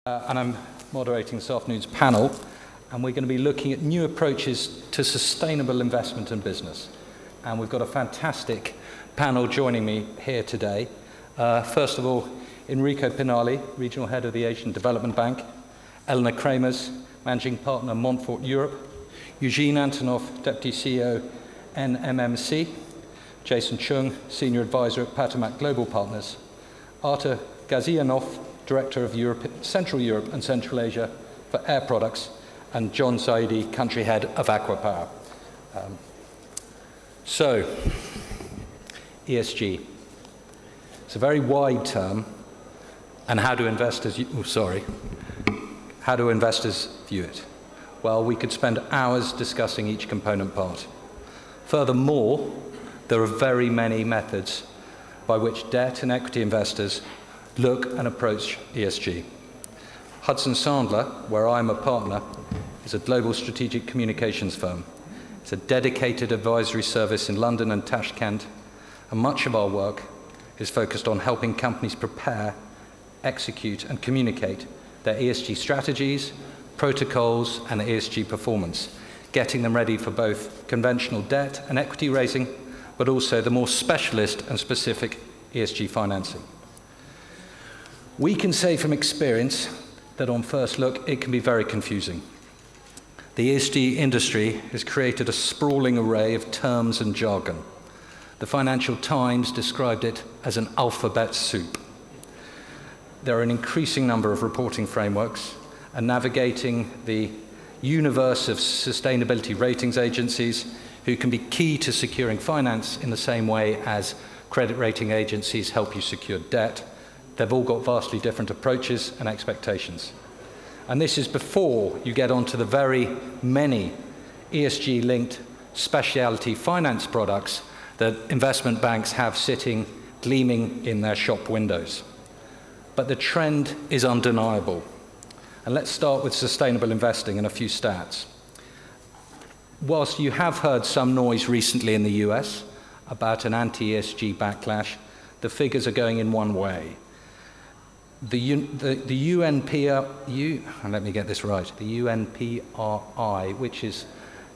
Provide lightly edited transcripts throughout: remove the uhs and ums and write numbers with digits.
And I'm moderating this afternoon's panel, and we're going to be looking at new approaches to sustainable investment and business. And we've got a fantastic panel joining me here today. First of all, Enrico Pinali, Regional Head of the Asian Development Bank, Eleanor Kramers, Managing Partner, Montfort Europe, Eugene Antonov, Deputy CEO, NMMC, Jason Chung, Senior Advisor at Patamat Global Partners, Artur Gazianov, Director of Central Europe and Central Asia for Air Products, and John Saidi, Country Head of Aqua Power. ESG. It's a very wide term, and how do investors view it? Well, we could spend hours discussing each component part. Furthermore, there are very many methods by which debt and equity investors look and approach ESG. Hudson Sandler, where I'm a partner, is a global strategic communications firm. It's a dedicated advisory service in London and Tashkent, and much of our work is focused on helping companies prepare, execute, and communicate their ESG strategies, protocols, and ESG performance, getting them ready for both conventional debt and equity raising, but also the more specialist and specific ESG financing. We can say from experience that on first look, it can be very confusing. The ESG industry has created a sprawling array of terms and jargon. The Financial Times described it as an alphabet soup. There are an increasing number of reporting frameworks, and navigating the universe of sustainability ratings agencies who can be key to securing finance in the same way as credit rating agencies help you secure debt. They've all got vastly different approaches and expectations. And this is before you get onto the very many ESG-linked specialty finance products that investment banks have sitting gleaming in their shop windows. But the trend is undeniable. And let's start with sustainable investing and a few stats. Whilst you have heard some noise recently in the US about an anti-ESG backlash, the figures are going in one way. The UNPRI, which is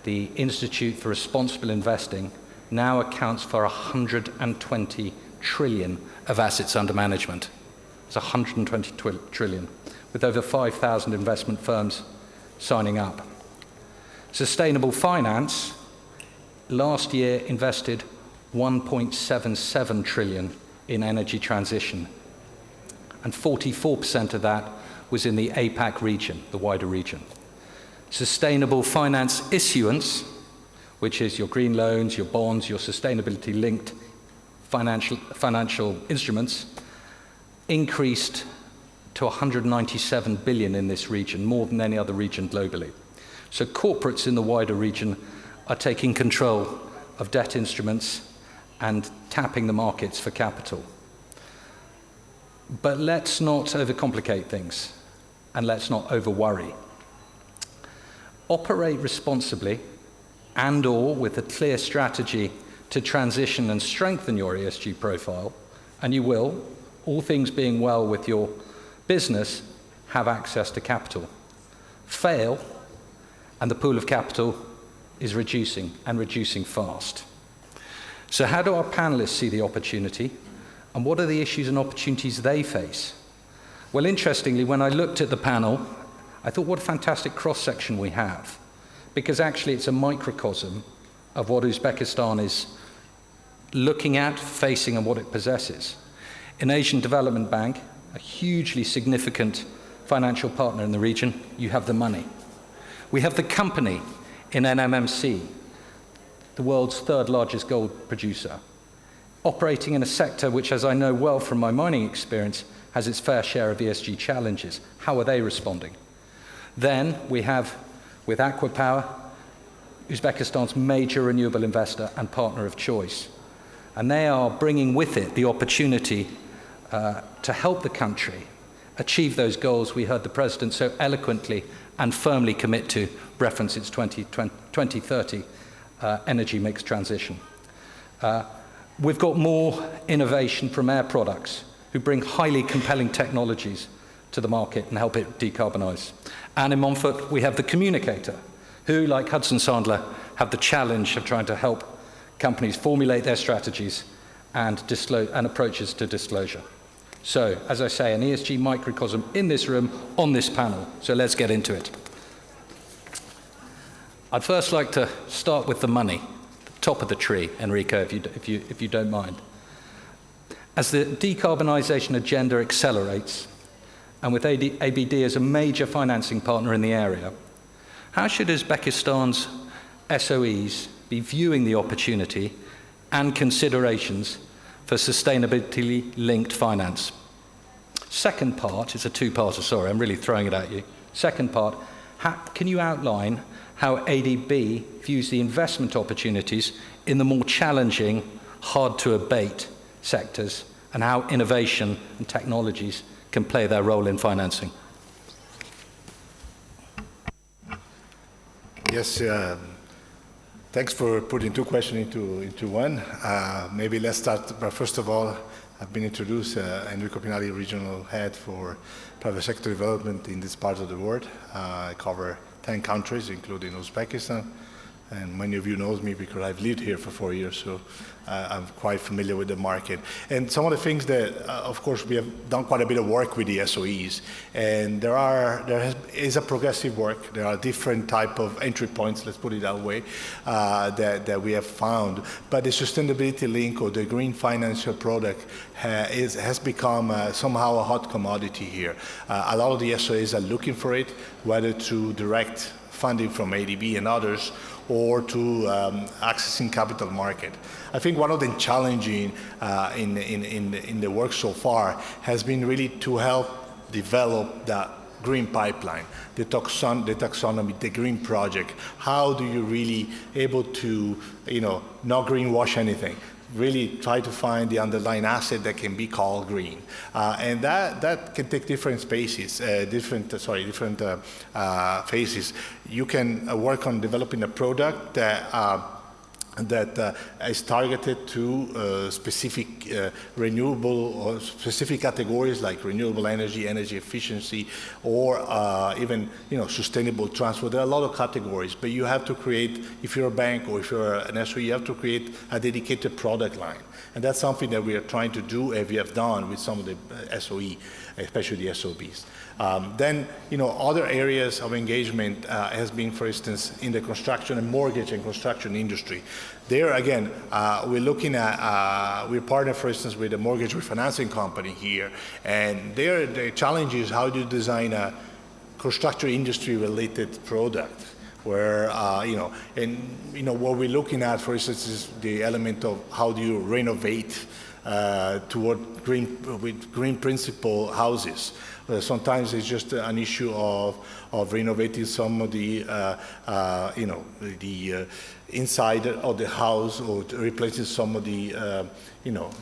the Institute for Responsible Investing, now accounts for 120 trillion of assets under management. It's 120 trillion, with over 5,000 investment firms signing up. Sustainable finance last year invested 1.77 trillion in energy transition, and 44% of that was in the APAC region, the wider region. Sustainable finance issuance, which is your green loans, your bonds, your sustainability-linked financial instruments, increased to 197 billion in this region, more than any other region globally. So corporates in the wider region are taking control of debt instruments and tapping the markets for capital. But let's not overcomplicate things, and let's not over-worry. Operate responsibly and/or with a clear strategy to transition and strengthen your ESG profile, and you will, all things being well with your business, have access to capital. Fail, and the pool of capital is reducing, and reducing fast. So how do our panelists see the opportunity? And what are the issues and opportunities they face? Well, interestingly, when I looked at the panel, I thought, what a fantastic cross-section we have. Because actually it's a microcosm of what Uzbekistan is looking at, facing, and what it possesses. In Asian Development Bank, a hugely significant financial partner in the region, you have the money. We have the company in NMMC, the world's third largest gold producer, operating in a sector which, as I know well from my mining experience, has its fair share of ESG challenges. How are they responding? Then we have, with Aqua Power, Uzbekistan's major renewable investor and partner of choice. And they are bringing with it the opportunity to help the country achieve those goals we heard the President so eloquently and firmly commit to, reference its 2030 energy mix transition. We've got more innovation from Air Products, who bring highly compelling technologies to the market and help it decarbonise. And in Montfort, we have the communicator, who, like Hudson Sandler, have the challenge of trying to help companies formulate their strategies and approaches to disclosure. So, as I say, an ESG microcosm in this room, on this panel. So let's get into it. I'd first like to start with the money, the top of the tree, Enrico, if you don't mind. As the decarbonisation agenda accelerates, and with ABD as a major financing partner in the area, how should Uzbekistan's SOEs be viewing the opportunity and considerations for sustainability-linked finance? Second part is a two-parter, sorry, I'm really throwing it at you. Second part, can you outline how ADB views the investment opportunities in the more challenging, hard-to-abate sectors, and how innovation and technologies can play their role in financing? Yes, thanks for putting two questions into one. Maybe let's start by, first of all, I've been introduced Enrico Pinali, Regional Head for Private Sector Development in this part of the world. I cover 10 countries, including Uzbekistan. And many of you know me because I've lived here for 4 years, so I'm quite familiar with the market. And some of the things that, of course, we have done quite a bit of work with the SOEs, and there is a progressive work. There are different type of entry points, let's put it that way, that we have found. But the sustainability link or the green financial product has become somehow a hot commodity here. A lot of the SOEs are looking for it, whether through direct funding from ADB and others, or to accessing capital market. I think one of the challenging in the work so far has been really to help develop that green pipeline, the taxonomy, the green project. How do you really able to, not greenwash anything? Really try to find the underlying asset that can be called green, and that can take different spaces, different phases. You can work on developing a product that is targeted to specific renewable or specific categories like renewable energy, energy efficiency, or even sustainable transport. There are a lot of categories, but you have to create, if you're a bank or if you're an SOE, you have to create a dedicated product line. And that's something that we are trying to do, and we have done with some of the SOE, especially the SOBs. Then, other areas of engagement has been, for instance, in the construction and mortgage and construction industry. There, again, we're looking at, we partner, for instance, with a mortgage refinancing company here, and there the challenge is how do you design a construction industry-related product where, what we're looking at, for instance, is the element of how do you renovate toward with green principle houses. Sometimes it's just an issue of renovating some of the, the inside of the house, or replacing some of the,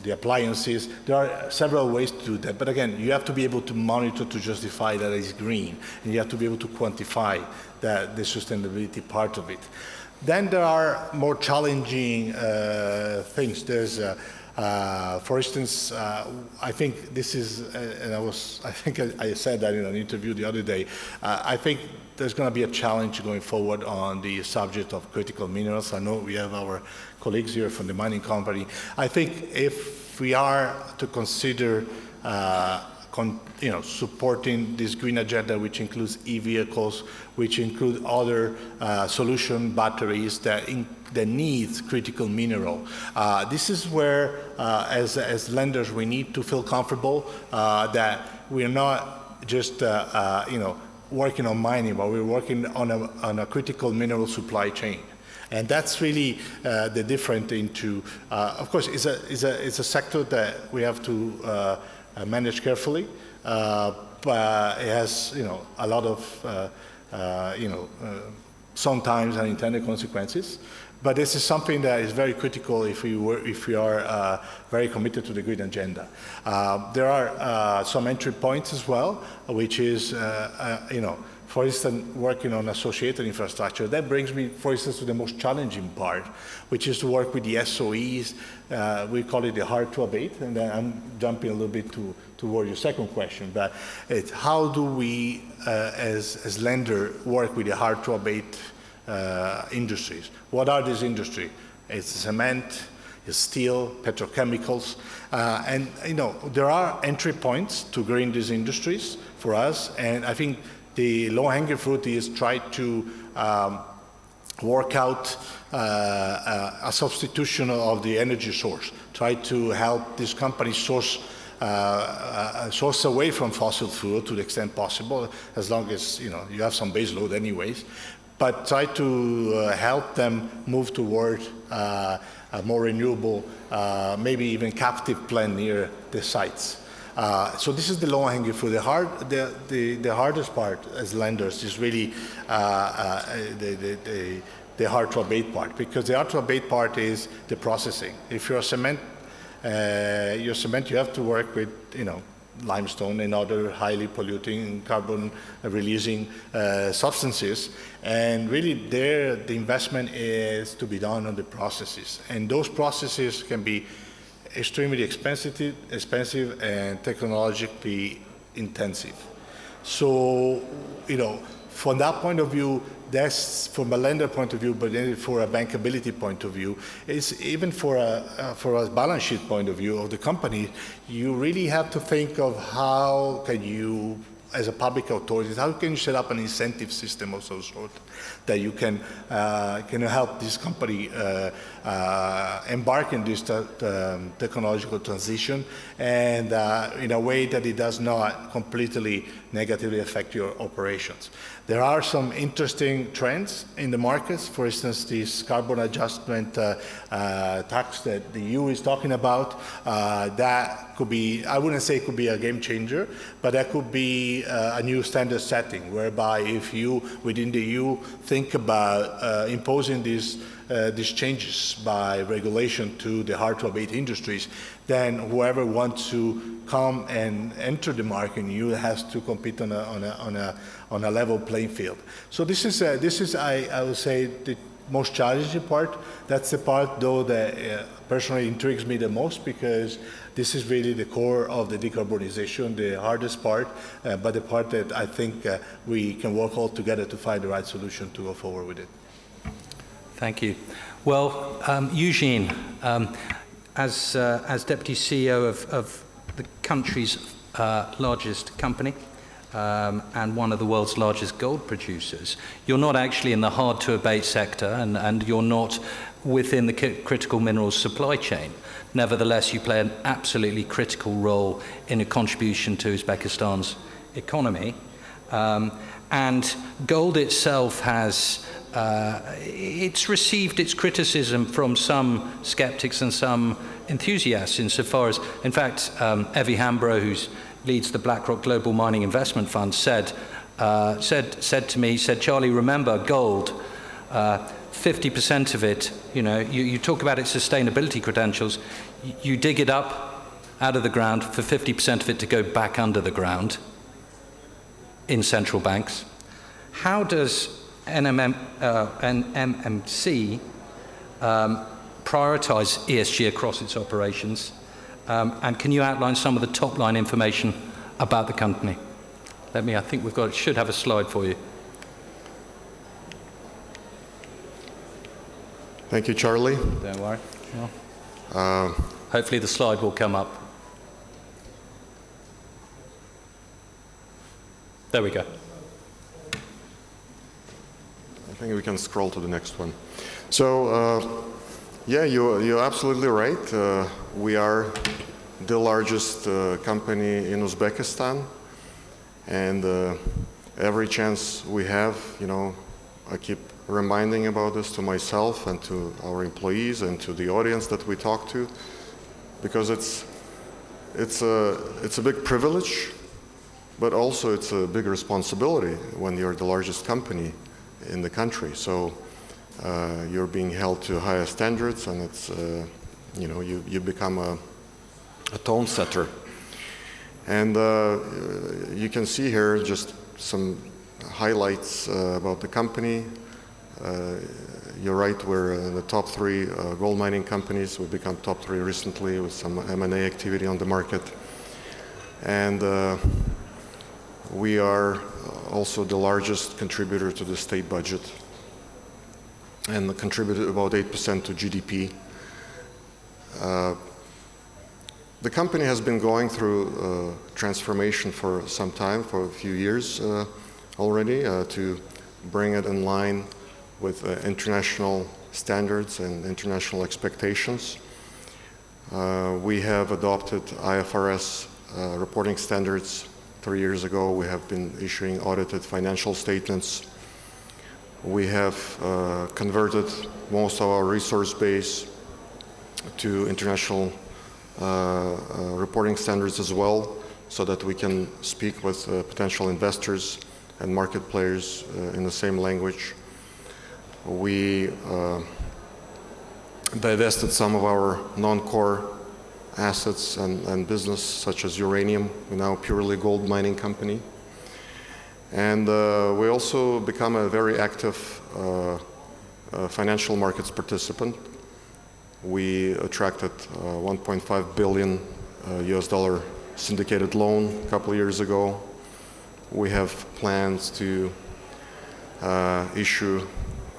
the appliances. There are several ways to do that. But again, you have to be able to monitor to justify that it's green, and you have to be able to quantify the sustainability part of it. Then there are more challenging things. There's for instance, I think this is, and I think I said that in an interview the other day, I think there's going to be a challenge going forward on the subject of critical minerals. I know we have our colleagues here from the mining company. I think if we are to consider supporting this green agenda, which includes e-vehicles, which include other solution batteries that needs critical mineral. This is where, as lenders, we need to feel comfortable that we're not just working on mining, but we're working on a critical mineral supply chain. And that's really the difference into, of course, it's a sector that we have to manage carefully, but it has a lot of sometimes unintended consequences. But this is something that is very critical if we are very committed to the green agenda. There are some entry points as well, which is for instance, working on associated infrastructure. That brings me, for instance, to the most challenging part, which is to work with the SOEs. We call it the hard to abate, and then I'm jumping a little bit toward your second question, but it's how do we, as lender, work with the hard to abate industries? What are these industries? It's cement, it's steel, petrochemicals, and there are entry points to green these industries for us, and I think the low-hanging fruit is try to work out a substitution of the energy source, try to help these companies source away from fossil fuel to the extent possible, as long as you have some base load anyways, but try to help them move toward a more renewable, maybe even captive plant near the sites. So this is the low-hanging fruit. The hardest part as lenders is really the hard to abate part, because the hard to abate part is the processing. If you're cement, you have to work with limestone and other highly polluting, carbon-releasing substances, and really there the investment is to be done on the processes, and those processes can be extremely expensive and technologically intensive. So, from that point of view, that's from a lender point of view, but then for a bankability point of view, it's even for a balance sheet point of view of the company, you really have to think of how can you, as a public authority, how can you set up an incentive system of some sort that you can help this company embark in this technological transition, and in a way that it does not completely negatively affect your operations. There are some interesting trends in the markets. For instance, this carbon adjustment tax that the EU is talking about, that could be, I wouldn't say it could be a game changer, but that could be a new standard setting, whereby if you, within the EU, think about imposing these changes by regulation to the hard-to-abate industries, then whoever wants to come and enter the market in EU has to compete on a level playing field. So this is I would say the most challenging part. That's the part, though, that personally intrigues me the most, because this is really the core of the decarbonization, the hardest part, but the part that I think we can work all together to find the right solution to go forward with it. Thank you. Well, Eugene, as Deputy CEO of the country's largest company and one of the world's largest gold producers, you're not actually in the hard-to-abate sector, and you're not within the critical minerals supply chain. Nevertheless, you play an absolutely critical role in a contribution to Uzbekistan's economy. And gold itself has it's received its criticism from some skeptics and some enthusiasts insofar as, in fact, Evie Hambro, who leads the BlackRock Global Mining Investment Fund, said to me, Charlie, remember gold, 50% of it, you talk about its sustainability credentials, you dig it up out of the ground for 50% of it to go back under the ground in central banks. How does NMC prioritize ESG across its operations? And can you outline some of the top-line information about the company? I think should have a slide for you. Thank you, Charlie. Don't worry. Well, hopefully the slide will come up. There we go. I think we can scroll to the next one. So, yeah, you're absolutely right. We are the largest company in Uzbekistan, and every chance we have, I keep reminding about this to myself and to our employees and to the audience that we talk to, because it's a big privilege, but also it's a big responsibility when you're the largest company in the country. So you're being held to higher standards, and it's you become a tone setter. And you can see here just some highlights about the company. You're right, we're in the top 3 gold mining companies. We've become top 3 recently with some M&A activity on the market. And we are also the largest contributor to the state budget and contributed about 8% to GDP. The company has been going through transformation for some time, for a few years already, to bring it in line with international standards and international expectations. We have adopted IFRS reporting standards 3 years ago. We have been issuing audited financial statements. We have converted most of our resource base to international reporting standards as well, so that we can speak with potential investors and market players in the same language. We divested some of our non-core assets and business, such as uranium. We're now a purely gold mining company. And we also become a very active financial markets participant. We attracted $1.5 billion US dollar syndicated loan a couple of years ago. We have plans to issue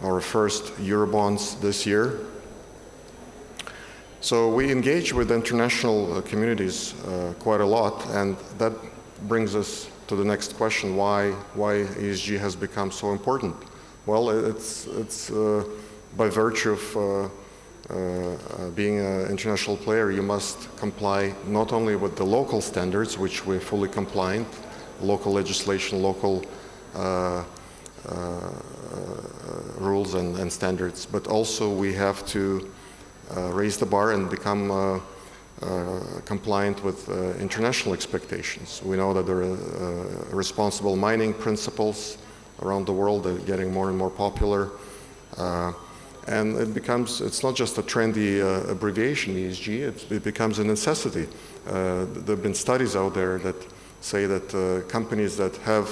our first Eurobonds this year. So we engage with international communities quite a lot, and that brings us to the next question: why ESG has become so important? Well, it's by virtue of being an international player, you must comply not only with the local standards, which we're fully compliant, local legislation, local rules and standards, but also we have to raise the bar and become compliant with international expectations. We know that there are responsible mining principles around the world that are getting more and more popular. And it's not just a trendy abbreviation, ESG, it becomes a necessity. There have been studies out there that say that companies that have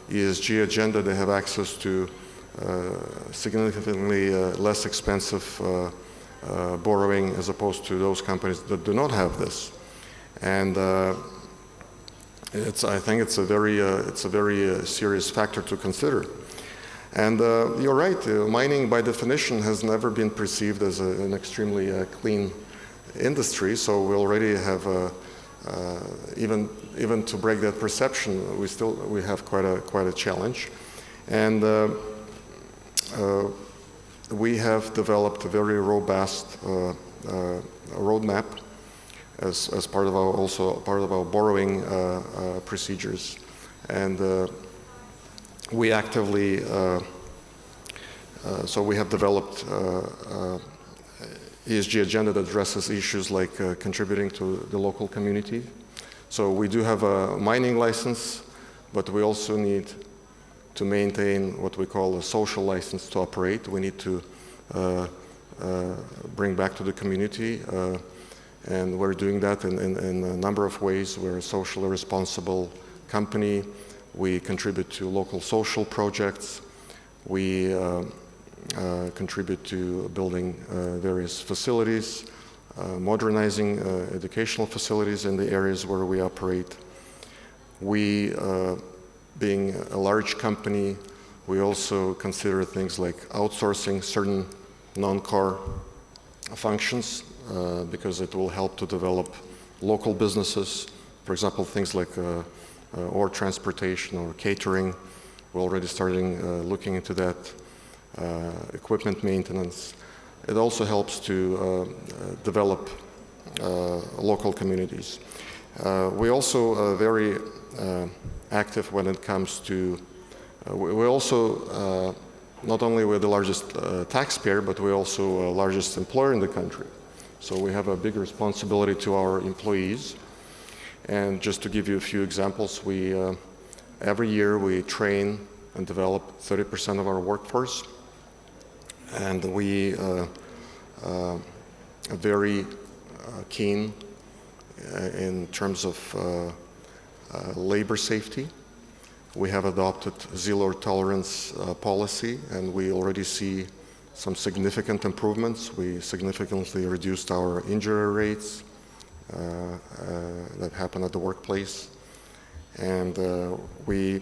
ESG agenda, they have access to significantly less expensive borrowing as opposed to those companies that do not have this. And I think it's a very serious factor to consider. And you're right, mining by definition has never been perceived as an extremely clean industry, so we already have, even to break that perception, we have quite a challenge. And we have developed a very robust roadmap as part of our borrowing procedures. And we actively, so we have developed ESG agenda that addresses issues like contributing to the local community. So we do have a mining license, but we also need to maintain what we call a social license to operate. We need to bring back to the community, and we're doing that in a number of ways. We're a socially responsible company. We contribute to local social projects. We contribute to building various facilities, modernizing educational facilities in the areas where we operate. We, being a large company, we also consider things like outsourcing certain non-core functions because it will help to develop local businesses. For example, things like ore transportation or catering. We're already starting looking into that. Equipment maintenance. It also helps to develop local communities. We also very active when it comes to, we also, not only we're the largest taxpayer, but we're also largest employer in the country. So we have a big responsibility to our employees. And just to give you a few examples, every year we train and develop 30% of our workforce. And we are very keen in terms of labor safety. We have adopted zero tolerance policy, and we already see some significant improvements. We significantly reduced our injury rates that happen at the workplace. And we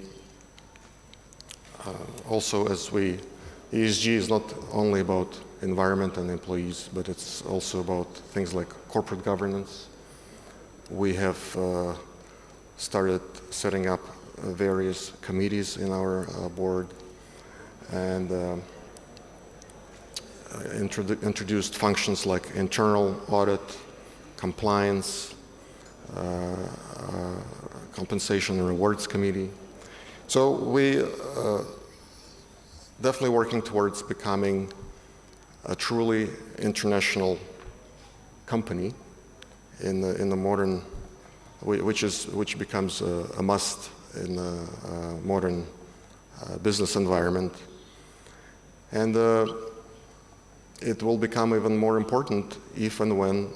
also, ESG is not only about environment and employees, but it's also about things like corporate governance. We have started setting up various committees in our board, and introduced functions like internal audit, compliance, compensation and rewards committee. So we definitely working towards becoming a truly international company in the modern, which becomes a must in the modern business environment. And it will become even more important if and when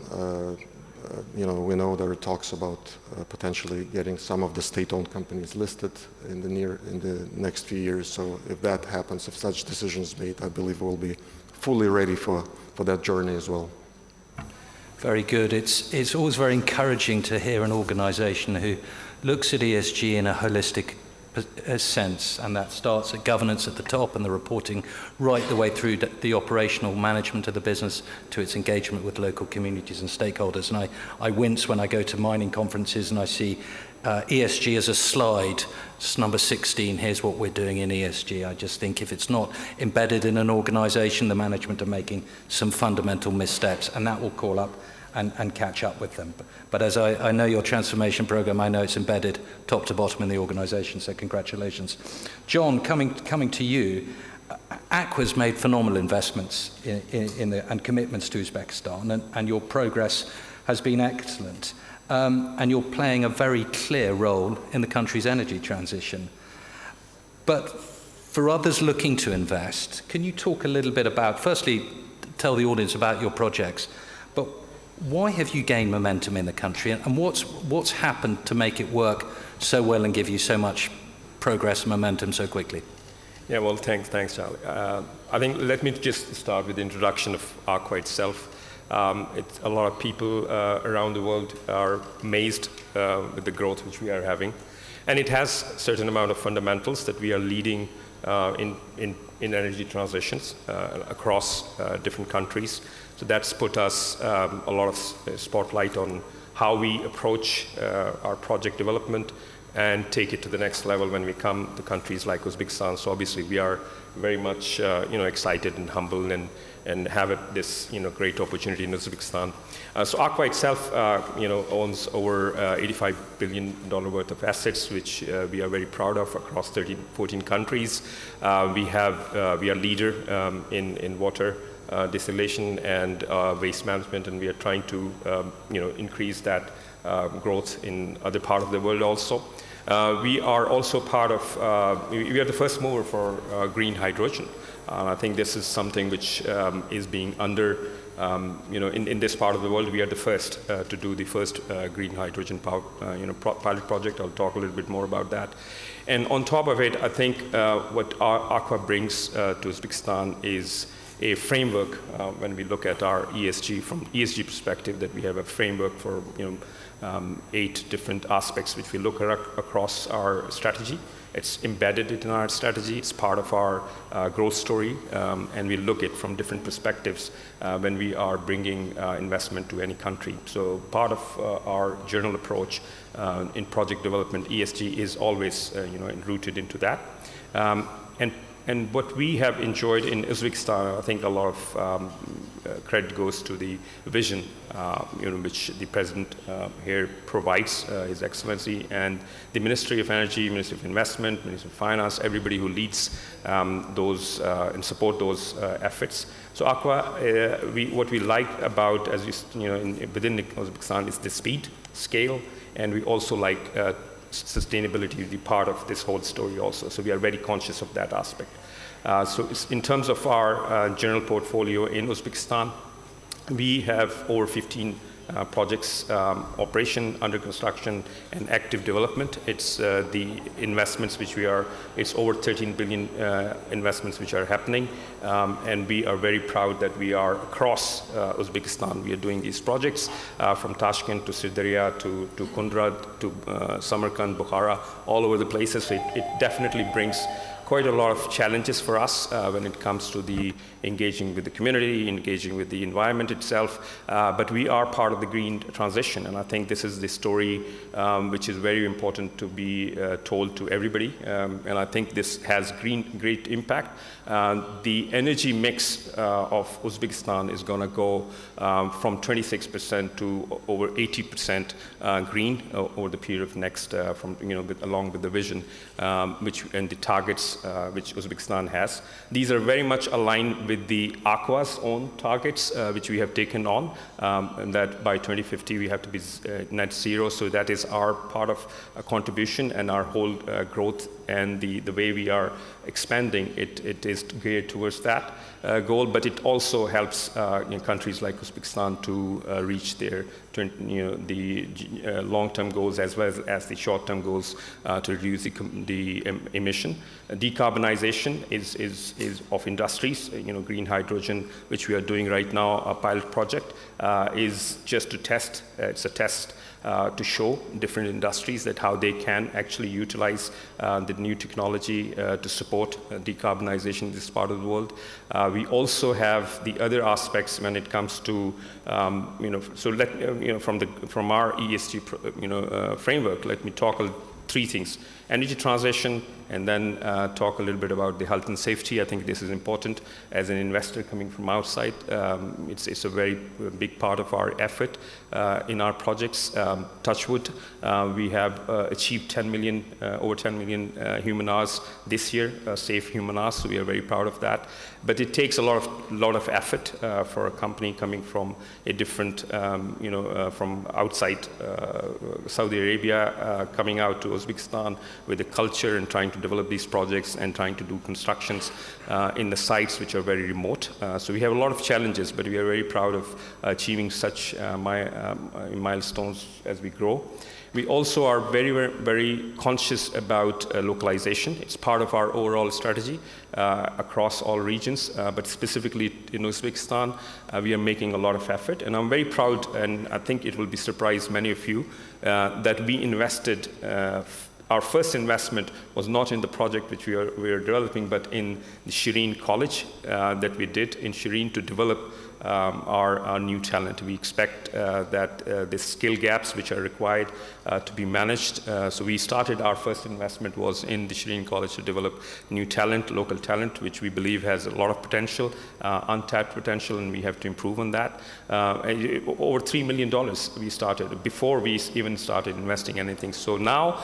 we know there are talks about potentially getting some of the state-owned companies listed in the next few years. So if that happens, if such decisions made, I believe we'll be fully ready for that journey as well. Very good. It's always very encouraging to hear an organization who looks at ESG in a holistic sense, and that starts at governance at the top and the reporting right the way through the operational management of the business to its engagement with local communities and stakeholders. And I wince when I go to mining conferences and I see ESG as a slide. It's number 16, here's what we're doing in ESG. I just think if it's not embedded in an organization, the management are making some fundamental missteps, and that will call up and catch up with them. But as I know your transformation program, I know it's embedded top to bottom in the organization, so congratulations. John, coming to you, Aqua's made phenomenal investments and commitments to Uzbekistan, and your progress has been excellent. And you're playing a very clear role in the country's energy transition. But for others looking to invest, can you talk a little bit about, firstly, tell the audience about your projects, but why have you gained momentum in the country, and what's happened to make it work so well and give you so much progress and momentum so quickly? Yeah, well, thanks, Charlie. I think let me just start with the introduction of Aqua itself. A lot of people around the world are amazed with the growth which we are having, and it has a certain amount of fundamentals that we are leading in energy transitions across different countries. So that's put us a lot of spotlight on how we approach our project development and take it to the next level when we come to countries like Uzbekistan. So obviously we are very much excited and humbled and have this great opportunity in Uzbekistan. So Aqua itself owns over $85 billion worth of assets, which we are very proud of across 14 countries. We are leader in water desalination and waste management, and we are trying to increase that growth in other parts of the world also. We are also part of, we are the first mover for green hydrogen. I think this is something which is being under, in this part of the world, we are the first to do the first green hydrogen pilot project. I'll talk a little bit more about that. And on top of it, I think what Aqua brings to Uzbekistan is a framework when we look at our ESG, from ESG perspective, that we have a framework for 8 different aspects which we look at across our strategy. It's embedded in our strategy. It's part of our growth story, and we look at it from different perspectives when we are bringing investment to any country. So part of our general approach in project development, ESG is always rooted into that. And what we have enjoyed in Uzbekistan, I think a lot of credit goes to the vision which the president here provides, His Excellency, and the Ministry of Energy, Ministry of Investment, Ministry of Finance, everybody who leads those and support those efforts. So Aqua, what we like about, as within Uzbekistan, is the speed, scale, and we also like sustainability to be part of this whole story also. So we are very conscious of that aspect. So in terms of our general portfolio in Uzbekistan, we have over 15 projects, operation, under construction, and active development. It's the investments which it's over 13 billion investments which are happening, and we are very proud that we are across Uzbekistan. We are doing these projects from Tashkent to Sirdarya to Kundra to Samarkand, Bukhara, all over the places. So it definitely brings quite a lot of challenges for us when it comes to the engaging with the community, engaging with the environment itself, but we are part of the green transition, and I think this is the story which is very important to be told to everybody, and I think this has great impact. The energy mix of Uzbekistan is going to go from 26% to over 80% green over the period of next, along with the vision and the targets which Uzbekistan has. These are very much aligned with the Aqua's own targets, which we have taken on, and that by 2050 we have to be net zero. So that is our part of a contribution, and our whole growth and the way we are expanding it is geared towards that goal. But it also helps countries like Uzbekistan to reach their the long-term goals as well as the short-term goals to reduce the emission. Decarbonization is of industries. Green hydrogen, which we are doing right now, a pilot project, is just to test. It's a test to show different industries that how they can actually utilize the new technology to support decarbonization in this part of the world. We also have the other aspects when it comes to, from our ESG framework, let me talk three things: energy transition, and then talk a little bit about the health and safety. I think this is important. As an investor coming from outside, it's a very big part of our effort in our projects. Touchwood, we have achieved over 10 million human hours this year, safe human hours, so we are very proud of that. But it takes a lot of effort for a company coming from a different, from outside Saudi Arabia, coming out to Uzbekistan with the culture and trying to develop these projects and trying to do constructions in the sites which are very remote. So we have a lot of challenges, but we are very proud of achieving such milestones as we grow. We also are very, very, very conscious about localization. It's part of our overall strategy across all regions, but specifically in Uzbekistan, we are making a lot of effort. And I'm very proud, and I think it will be surprise many of you, that we invested. Our first investment was not in the project which we are developing, but in the Shireen College that we did in Shireen to develop our new talent. We expect that the skill gaps which are required to be managed. So we started, our first investment was in the Shireen College to develop new talent, local talent, which we believe has a lot of potential, untapped potential, and we have to improve on that. Over $3 million we started before we even started investing anything. So now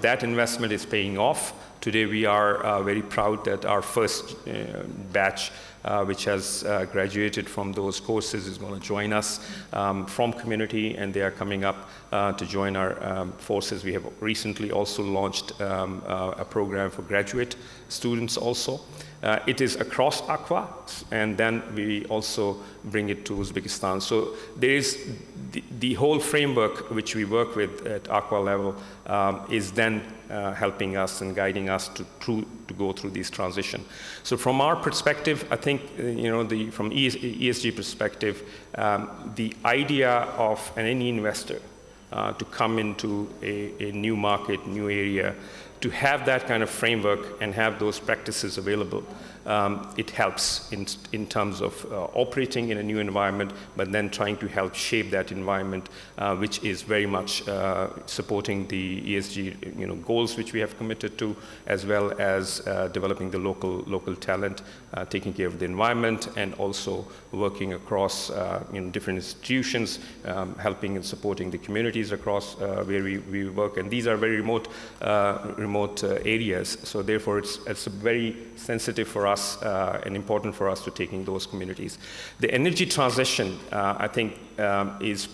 that investment is paying off. Today we are very proud that our first batch which has graduated from those courses is going to join us from community, and they are coming up to join our forces. We have recently also launched a program for graduate students also. It is across Aqua, and then we also bring it to Uzbekistan. So there is the whole framework which we work with at Aqua level is then helping us and guiding us to go through this transition. So from our perspective, I think from ESG perspective, the idea of any investor to come into a new market, new area, to have that kind of framework and have those practices available, it helps in terms of operating in a new environment, but then trying to help shape that environment, which is very much supporting the ESG goals which we have committed to, as well as developing the local talent, taking care of the environment, and also working across different institutions, helping and supporting the communities across where we work. And these are very remote areas, so therefore it's very sensitive for us and important for us to taking those communities. The energy transition, I think, is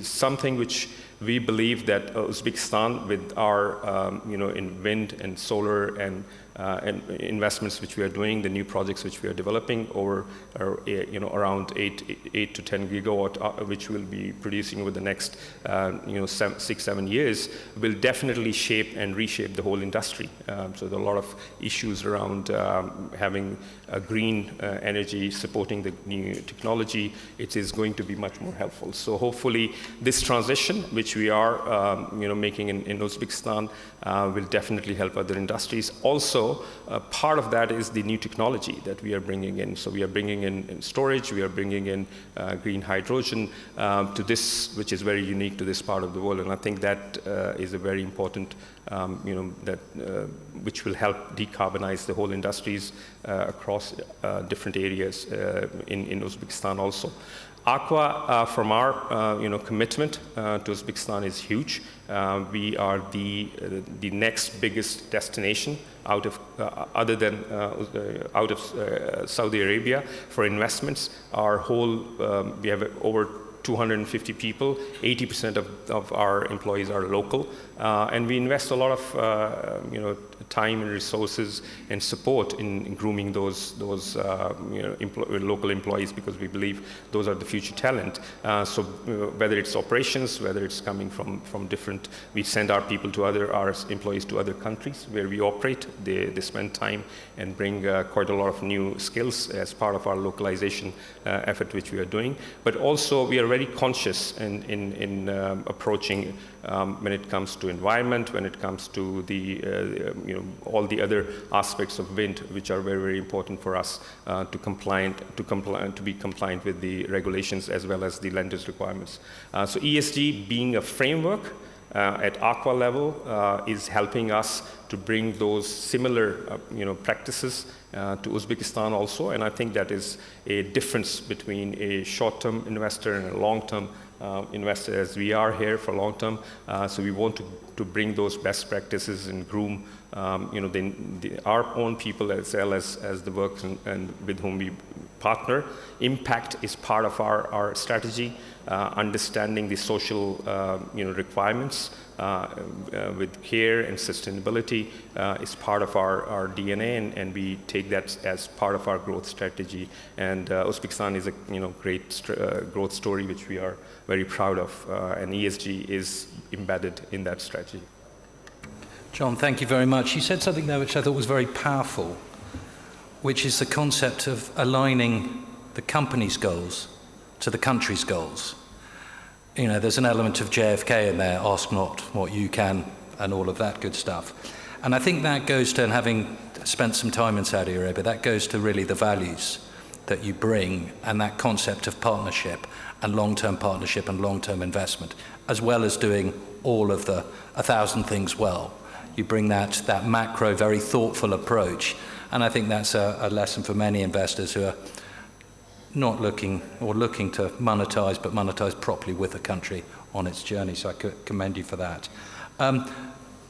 something which we believe that Uzbekistan, with our in wind and solar and and investments which we are doing, the new projects which we are developing over around 8 to 10 gigawatt, which we'll be producing over the next 6-7 years, will definitely shape and reshape the whole industry. So there are a lot of issues around having a green energy supporting the new technology. It is going to be much more helpful. So hopefully this transition, which we are making in Uzbekistan, will definitely help other industries. Also, part of that is the new technology that we are bringing in. So we are bringing in storage, we are bringing in green hydrogen to this, which is very unique to this part of the world. And I think that is a very important, which will help decarbonize the whole industries across different areas in Uzbekistan also. Aqua, from our commitment to Uzbekistan is huge. We are the next biggest destination out of Saudi Arabia for investments. Our whole we have over 250 people. 80% of our employees are local, and we invest a lot of time and resources and support in grooming those local employees, because we believe those are the future talent. So whether it's operations, whether it's coming from different, we send our people to our employees to other countries where we operate. They spend time and bring quite a lot of new skills as part of our localization effort which we are doing. But also we are very conscious in approaching when it comes to environment, when it comes to the all the other aspects of wind, which are very, very important for us to be compliant with the regulations as well as the lenders' requirements. So ESG being a framework at Aqua level is helping us to bring those similar practices to Uzbekistan also, and I think that is a difference between a short-term investor and a long-term investor, as we are here for long-term. So we want to bring those best practices and groom our own people as well as the work and with whom we partner. Impact is part of our strategy. Understanding the social requirements with care and sustainability is part of our DNA, and we take that as part of our growth strategy. And Uzbekistan is a great growth story which we are very proud of, and ESG is embedded in that strategy. John, thank you very much. You said something there which I thought was very powerful, which is the concept of aligning the company's goals to the country's goals. There's an element of JFK in there, ask not what you can, and all of that good stuff. And I think that goes to, and having spent some time in Saudi Arabia, that goes to really the values that you bring and that concept of partnership and long-term partnership and long-term investment, as well as doing all of the 1,000 things well. You bring that macro, very thoughtful approach. And I think that's a lesson for many investors who are not looking to monetize, but monetize properly with the country on its journey. So I could commend you for that.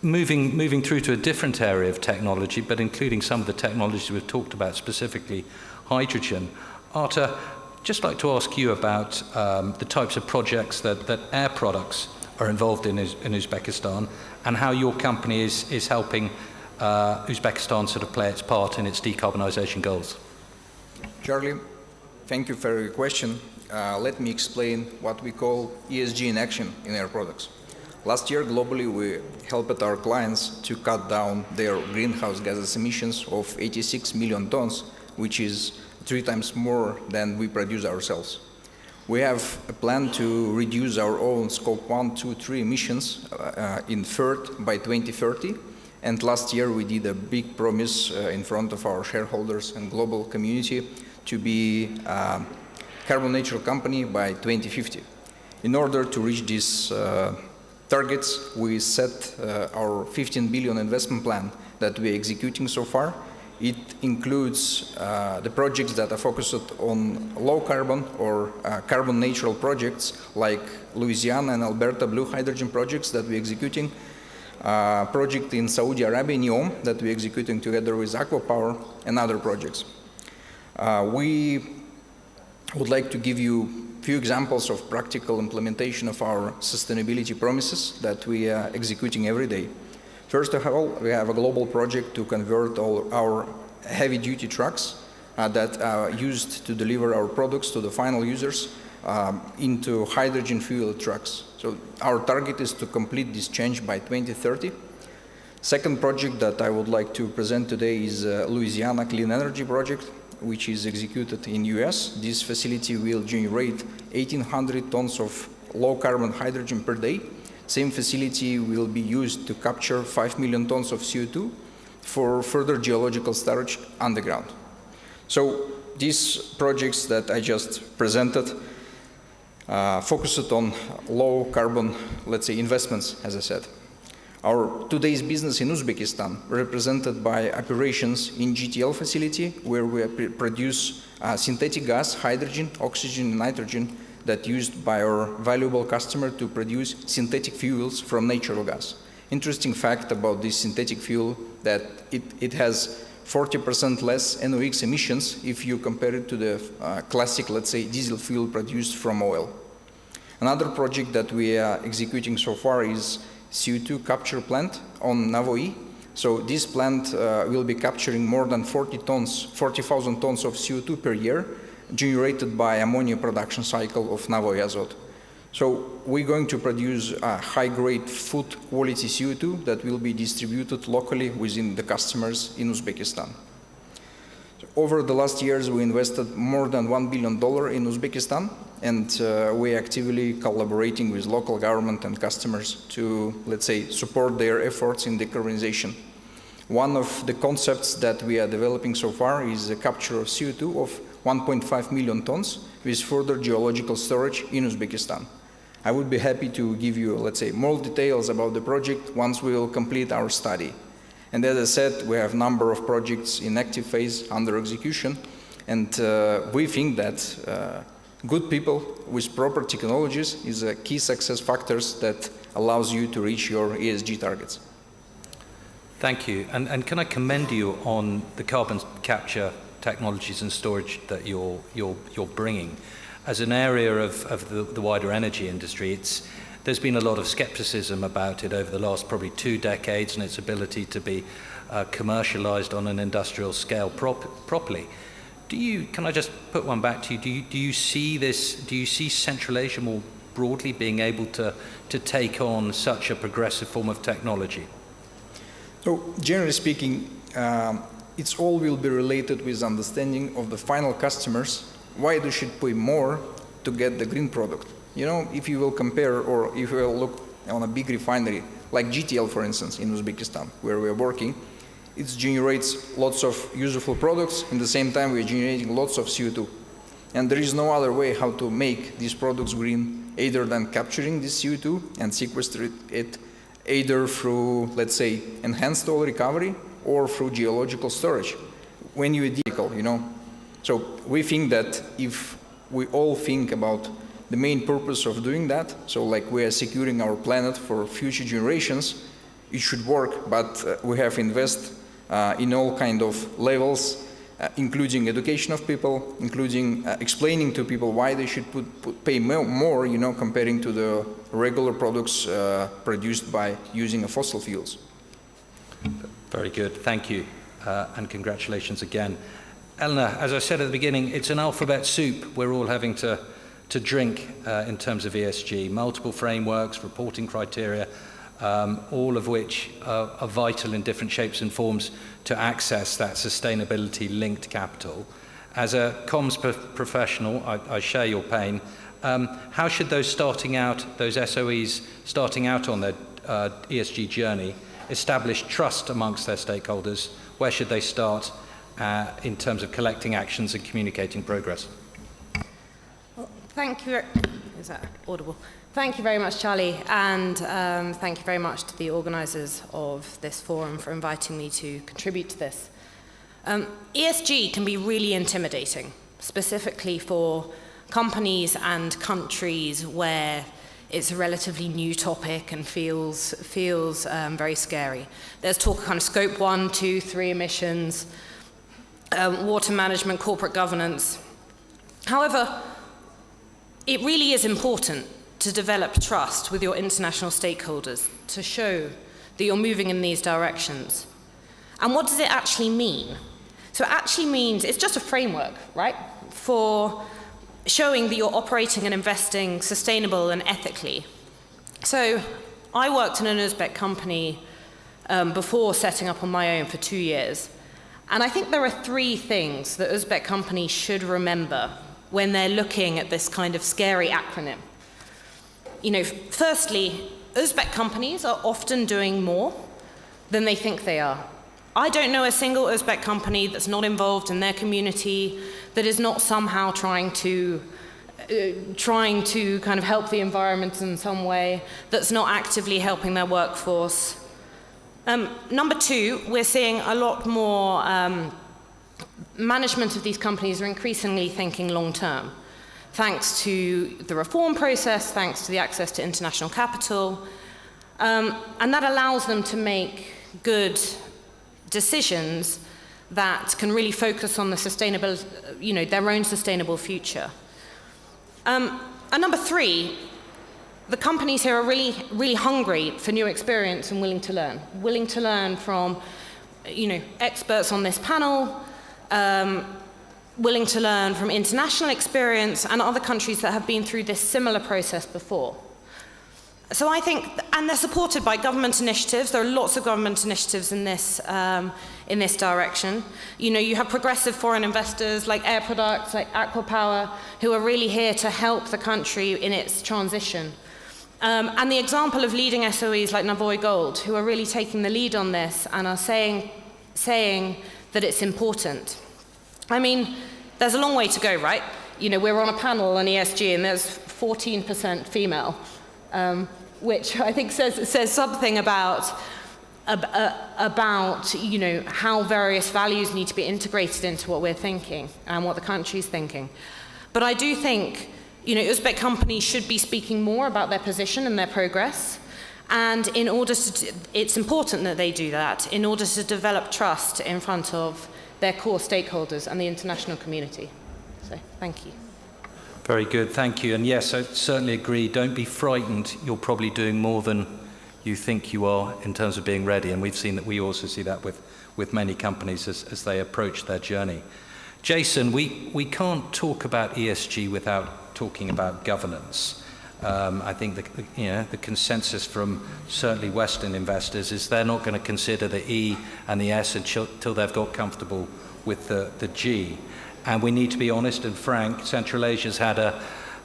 Moving through to a different area of technology, but including some of the technologies we've talked about, specifically hydrogen. Arta, just like to ask you about the types of projects that Air Products are involved in Uzbekistan, and how your company is helping Uzbekistan sort of play its part in its decarbonization goals. Charlie, thank you for your question. Let me explain what we call ESG in action in Air Products. Last year, globally, we helped our clients to cut down their greenhouse gases emissions of 86 million tons, which is 3 times more than we produce ourselves. We have a plan to reduce our own scope 1, 2, 3 emissions in third by 2030. And last year we did a big promise in front of our shareholders and global community to be a carbon neutral company by 2050. In order to reach these targets, we set our 15 billion investment plan that we're executing so far. It includes the projects that are focused on low carbon or carbon neutral projects like Louisiana and Alberta blue hydrogen projects that we're executing, project in Saudi Arabia, NEOM, that we're executing together with Aqua Power, and other projects. We would like to give you a few examples of practical implementation of our sustainability promises that we are executing every day. First of all, we have a global project to convert all our heavy-duty trucks that are used to deliver our products to the final users into hydrogen fuel trucks. So our target is to complete this change by 2030. Second project that I would like to present today is Louisiana Clean Energy Project, which is executed in US. This facility will generate 1,800 tons of low-carbon hydrogen per day. Same facility will be used to capture 5 million tons of CO2 for further geological storage underground. So these projects that I just presented focused on low carbon, let's say, investments, as I said. Our today's business in Uzbekistan, represented by operations in GTL facility, where we produce synthetic gas, hydrogen, oxygen, and nitrogen that used by our valuable customer to produce synthetic fuels from natural gas. Interesting fact about this synthetic fuel that it has 40% less NOx emissions if you compare it to the classic, let's say, diesel fuel produced from oil. Another project that we are executing so far is CO2 capture plant on Navoi. So this plant will be capturing more than 40,000 tons of CO2 per year generated by ammonia production cycle of Navoi Azot. So we're going to produce a high-grade food quality CO2 that will be distributed locally within the customers in Uzbekistan. Over the last years, we invested more than $1 billion in Uzbekistan, and we're actively collaborating with local government and customers to, let's say, support their efforts in decarbonization. One of the concepts that we are developing so far is the capture of CO2 of 1.5 million tons with further geological storage in Uzbekistan. I would be happy to give you, let's say, more details about the project once we will complete our study. And as I said, we have a number of projects in active phase under execution, and we think that good people with proper technologies is a key success factors that allows you to reach your ESG targets. Thank you. And can I commend you on the carbon capture technologies and storage that you're bringing? As an area of the wider energy industry, there's been a lot of skepticism about it over the last probably 2 decades and its ability to be commercialized on an industrial scale properly. Can I just put one back to you? Do you see Central Asia more broadly being able to take on such a progressive form of technology? So generally speaking, it's all will be related with understanding of the final customers, why they should pay more to get the green product. You know, if you will compare or if you will look on a big refinery, like GTL, for instance, in Uzbekistan, where we are working, it generates lots of useful products. In the same time, we are generating lots of CO2. And there is no other way how to make these products green, either than capturing this CO2 and sequester it either through, let's say, enhanced oil recovery or through geological storage. When you vehicle, you know. So we think that if we all think about the main purpose of doing that, so like we are securing our planet for future generations, it should work, but we have invest in all kind of levels, including education of people, including explaining to people why they should pay more, you know, comparing to the regular products produced by using fossil fuels. Very good, thank you, and congratulations again. Elena, as I said at the beginning, it's an alphabet soup we're all having to drink in terms of ESG, multiple frameworks, reporting criteria, all of which are vital in different shapes and forms to access that sustainability-linked capital. As a comms professional, I share your pain. How should those SOEs starting out on their ESG journey establish trust amongst their stakeholders? Where should they start in terms of collecting actions and communicating progress? Thank you. Is that audible? Thank you very much, Charlie, and thank you very much to the organisers of this forum for inviting me to contribute to this. ESG can be really intimidating, specifically for companies and countries where it's a relatively new topic and feels very scary. There's talk of kind of scope 1, 2, 3 emissions, water management, corporate governance. However, it really is important to develop trust with your international stakeholders, to show that you're moving in these directions. And what does it actually mean? So it actually means it's just a framework, right, for showing that you're operating and investing sustainable and ethically. So I worked in an Uzbek company before setting up on my own for 2 years. And I think there are 3 things that Uzbek companies should remember when they're looking at this kind of scary acronym. You know, firstly, Uzbek companies are often doing more than they think they are. I don't know a single Uzbek company that's not involved in their community, that is not somehow trying to kind of help the environment in some way, that's not actively helping their workforce. Number 2, we're seeing a lot more management of these companies are increasingly thinking long term, thanks to the reform process, thanks to the access to international capital, and that allows them to make good decisions that can really focus on the sustainable, you know, their own sustainable future. And number 3, the companies here are really, really hungry for new experience and willing to learn from, you know, experts on this panel, willing to learn from international experience and other countries that have been through this similar process before. So I think, and they're supported by government initiatives. There are lots of government initiatives in this direction. You know, you have progressive foreign investors like Air Products, like Aqua Power, who are really here to help the country in its transition. And the example of leading SOEs like Navoi Gold, who are really taking the lead on this and are saying that it's important. I mean, there's a long way to go, right? You know, we're on a panel on ESG and there's 14% female. Which I think says something about you know, how various values need to be integrated into what we're thinking and what the country's thinking. But I do think, you know, Uzbek companies should be speaking more about their position and their progress. And in order to, it's important that they do that in order to develop trust in front of their core stakeholders and the international community. So, thank you. Very good, thank you. And yes, I certainly agree. Don't be frightened. You're probably doing more than you think you are in terms of being ready. And we've seen that, we also see that with many companies as they approach their journey. Jason, we can't talk about ESG without talking about governance. I think the consensus from certainly Western investors is they're not going to consider the E and the S until they've got comfortable with the G. And we need to be honest and frank. Central Asia's had a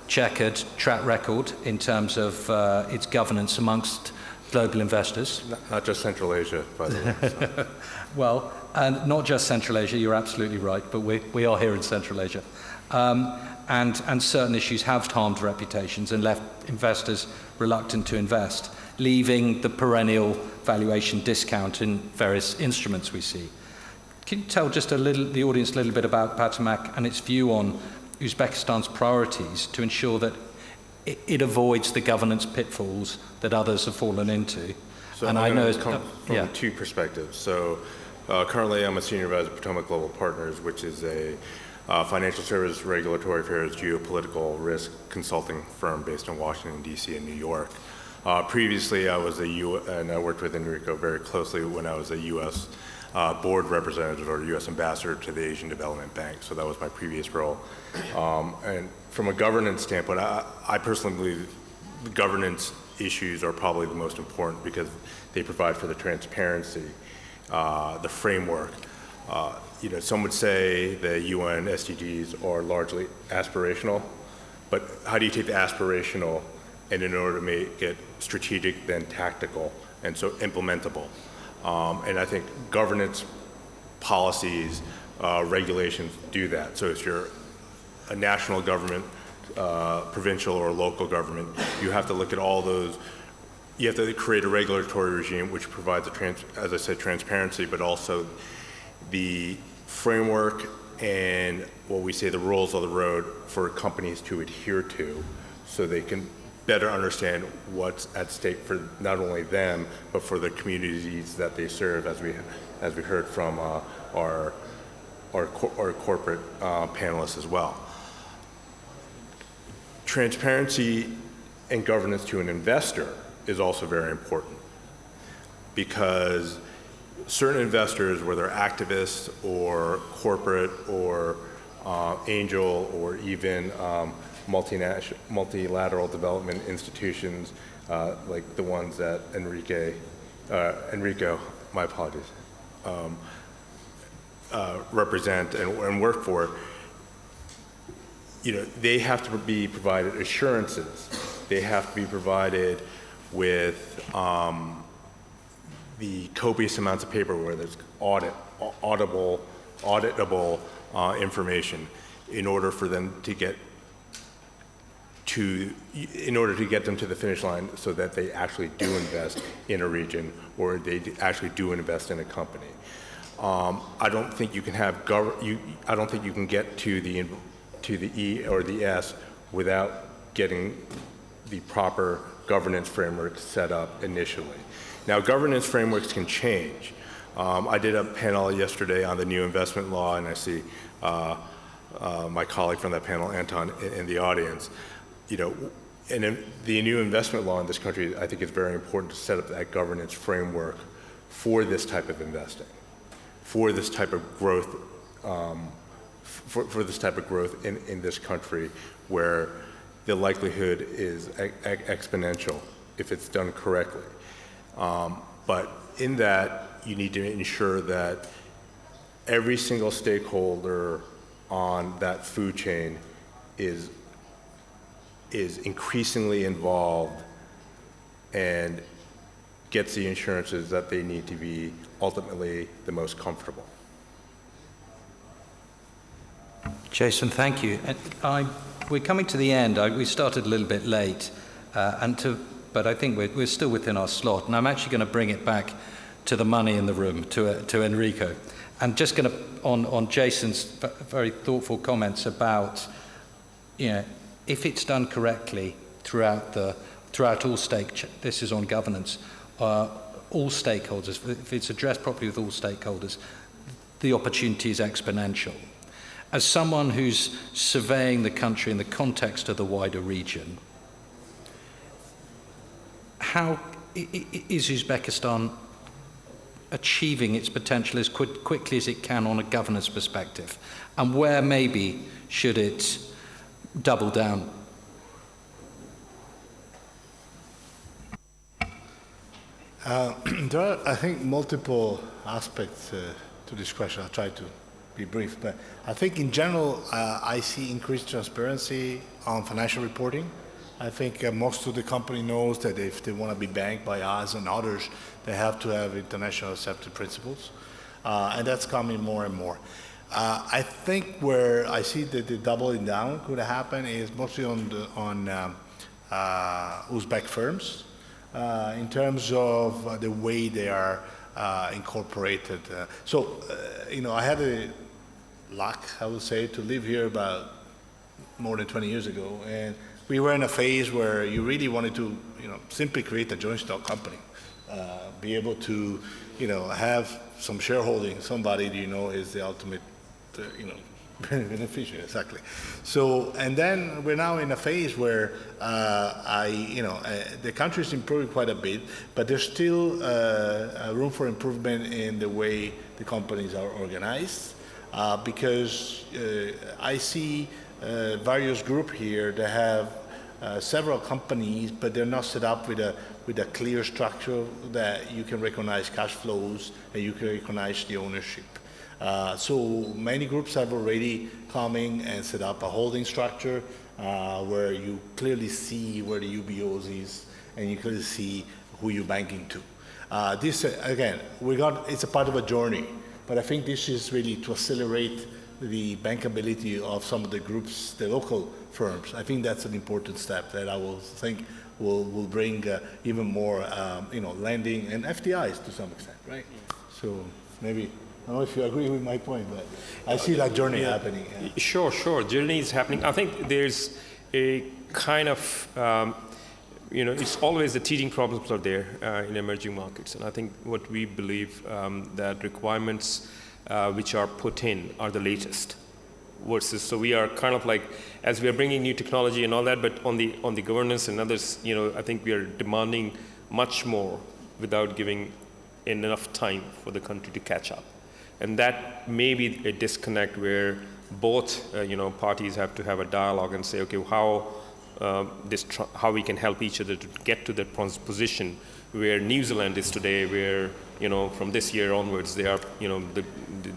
checkered track record in terms of its governance amongst global investors. Not just Central Asia, by the way. So. Well, and not just Central Asia, you're absolutely right, but we are here in Central Asia. And certain issues have harmed reputations and left investors reluctant to invest, leaving the perennial valuation discount in various instruments we see. Can you tell just the audience a little bit about Patamak and its view on Uzbekistan's priorities to ensure that it avoids the governance pitfalls that others have fallen into? So and I know it's come from 2 perspectives. So currently I'm a senior advisor at Potomac Global Partners, which is a financial service, regulatory affairs, geopolitical risk consulting firm based in Washington, D.C. and New York. Previously, I was and I worked with Enrico very closely when I was a U.S. Board representative or U.S. ambassador to the Asian Development Bank. So that was my previous role. And from a governance standpoint, I personally believe the governance issues are probably the most important because they provide for the transparency, the framework. You know, some would say the UN SDGs are largely aspirational, but how do you take the aspirational and in order to make it strategic, then tactical, and so implementable? And I think governance policies, regulations do that. So if you're a national government, provincial or local government, you have to look at all those. You have to create a regulatory regime which provides, as I said, transparency, but also the framework and what we say the rules of the road for companies to adhere to so they can better understand what's at stake for not only them, but for the communities that they serve, as we heard from our corporate panelists as well. Transparency and governance to an investor is also very important. because certain investors, whether activists or corporate or angel or even multilateral development institutions like the ones that Enrico, my apologies, represent and work for, they have to be provided assurances. They have to be provided with the copious amounts of paper where there's auditable information in order for them to get them to the finish line, so that they actually do invest in a region or they actually do invest in a company. I don't think you can have I don't think you can get to the E or the S without getting the proper governance framework set up initially. Now, governance frameworks can change. I did a panel yesterday on the new investment law, and I see my colleague from that panel, Anton, in the audience. And in the new investment law in this country, I think it's very important to set up that governance framework for this type of investing, for this type of growth, for this type of growth in this country, where the likelihood is exponential if it's done correctly. But in that, you need to ensure that every single stakeholder on that food chain is increasingly involved and gets the insurances that they need to be ultimately the most comfortable. Jason, thank you. We're coming to the end. We started a little bit late, but I think we're still within our slot, and I'm actually going to bring it back to the money in the room, to Enrico. I'm just going to, on Jason's very thoughtful comments about, if it's done correctly throughout all this is on governance, all stakeholders, if it's addressed properly with all stakeholders, the opportunity is exponential. As someone who's surveying the country in the context of the wider region, how is Uzbekistan achieving its potential as quickly as it can on a governance perspective? And where maybe should it double down? There are, I think, multiple aspects to this question. I'll try to be brief, but I think in general, I see increased transparency on financial reporting. I think most of the company knows that if they want to be banked by us and others, they have to have international accepted principles, and that's coming more and more. I think where I see that the doubling down could happen is mostly on Uzbek firms, in terms of the way they are incorporated. I had a luck, I would say, to live here about more than 20 years ago, and we were in a phase where you really wanted to, simply create a joint stock company, be able to, have some shareholding, somebody is the ultimate, beneficiary, exactly. So, and then we're now in a phase where the country is improving quite a bit, but there's still room for improvement in the way the companies are organized, because I see various groups here that have several companies, but they're not set up with a clear structure that you can recognize cash flows and you can recognize the ownership. So many groups have already come in and set up a holding structure where you clearly see where the UBOs is and you clearly see who you're banking to. This, again, it's a part of a journey, but I think this is really to accelerate the bankability of some of the groups, the local firms. I think that's an important step that I will think will bring even more, lending and FDIs to some extent, right? So maybe, I don't know if you agree with my point, but I see that journey happening. Yeah. Sure, journey is happening. I think there's a kind of, it's always the teething problems are there in emerging markets. And I think what we believe that requirements which are put in are the latest versus, so we are kind of like, as we are bringing new technology and all that, but on the governance and others, I think we are demanding much more without giving in enough time for the country to catch up. And that may be a disconnect where both parties have to have a dialogue and say, okay, how we can help each other to get to that position where New Zealand is today, where from this year onwards they are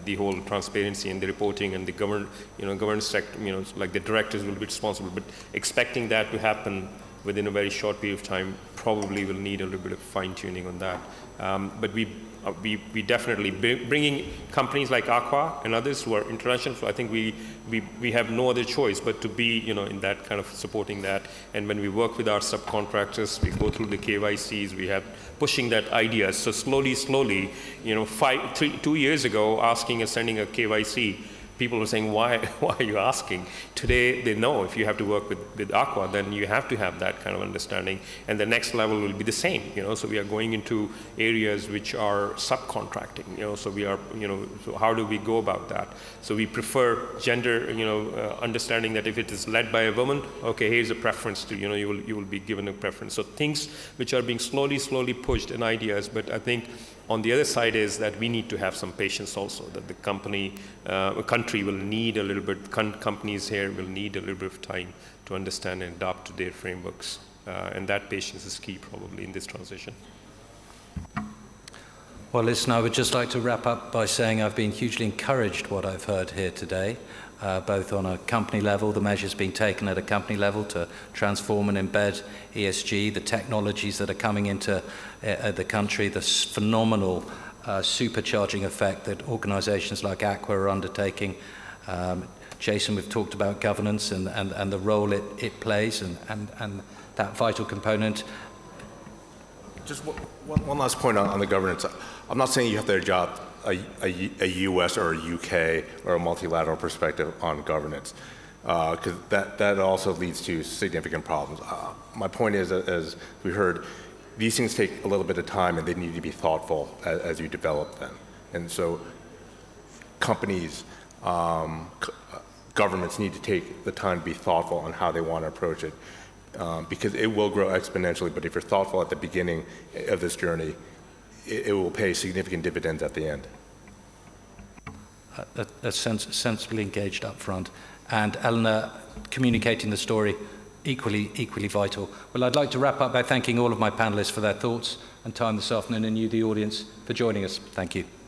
the whole transparency and the reporting and the governance sector, like the directors will be responsible, but expecting that to happen within a very short period of time probably will need a little bit of fine-tuning on that. But we definitely, bringing companies like Aqua and others who are international, so I think we have no other choice but to be in that kind of supporting that. And when we work with our subcontractors, we go through the KYCs, we have pushing that idea. So slowly, 2 years ago, sending a KYC, people were saying, why are you asking? Today, they know if you have to work with Aqua, then you have to have that kind of understanding. And the next level will be the same, So we are going into areas which are subcontracting, So we are, so how do we go about that? So we prefer gender, understanding that if it is led by a woman, okay, here's a preference to, you will be given a preference. So things which are being slowly pushed in ideas, but I think on the other side is that we need to have some patience also, that the country will need a little bit, companies here will need a little bit of time to understand and adapt to their frameworks. And that patience is key probably in this transition. Well, listen, I would just like to wrap up by saying I've been hugely encouraged what I've heard here today, both on a company level, the measures being taken at a company level to transform and embed ESG, the technologies that are coming into the country, the phenomenal supercharging effect that organizations like Aqua are undertaking. Jason, we've talked about governance and the role it plays and that vital component. Just one last point on the governance. I'm not saying you have to adopt a US or a UK or a multilateral perspective on governance, because that also leads to significant problems. My point is, as we heard, these things take a little bit of time and they need to be thoughtful as you develop them. And so companies, governments need to take the time to be thoughtful on how they want to approach it. Because it will grow exponentially, but if you're thoughtful at the beginning of this journey, it will pay significant dividends at the end. Sensibly engaged up front. And Eleanor, communicating the story, equally vital. Well, I'd like to wrap up by thanking all of my panelists for their thoughts and time this afternoon, and you, the audience, for joining us. Thank you.